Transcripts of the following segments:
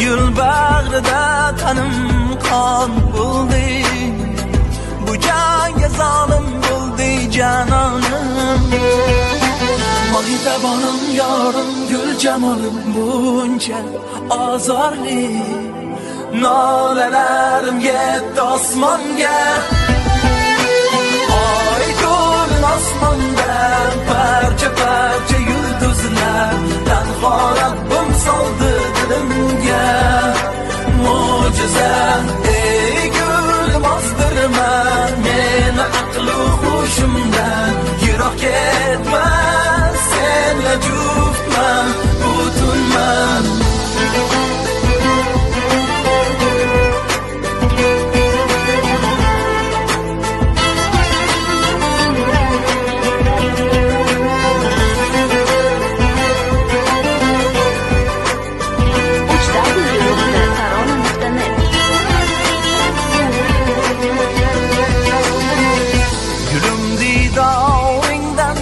Gül bag'rida tanim qon bo'ldi, bu janga zolim bo'ldi janonim. Mohitabonim yorim, gul jamolim buncha azorli, nolalarim yetdi osmonga. Oy to'lin osmonda parcha parcha yulduzlar, tanho Rabbim soldi dilimga mo'jiza. Ey gulim ozdirma meni aqlu hushimdan, yiroq ketma senla juftman, butunman.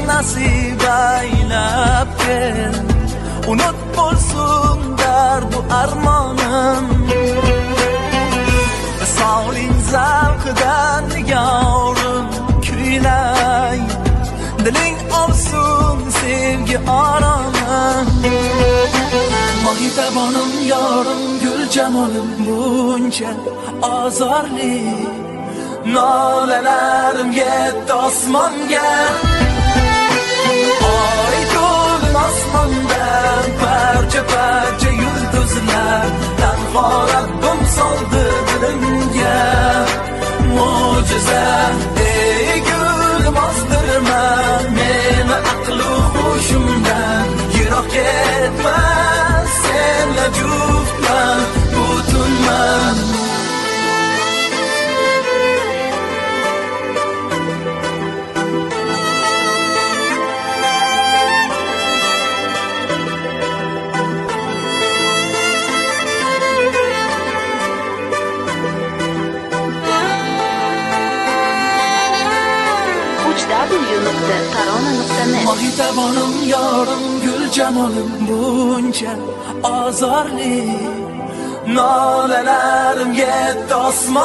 Nasib aylab kel, unut bo'lsin dardu armonim. Visoling zavqidan nigorim kuylay, diling olsin sevgi oromim. Mohitabonim yorim, gul jamolim buncha azorli, nolalarim yetdi osmonga. Oy to'lin osmonda parcha parcha yulduzlar, tanho Rabbim soldi dilimga mo'jiza. Ey gulim ozdirma meni aqlu hushimdan, yiroq ketma senla juftman, butunman. Mohitabonim yorim, gul jamolim buncha azorli, nolalarim yetdi osmon.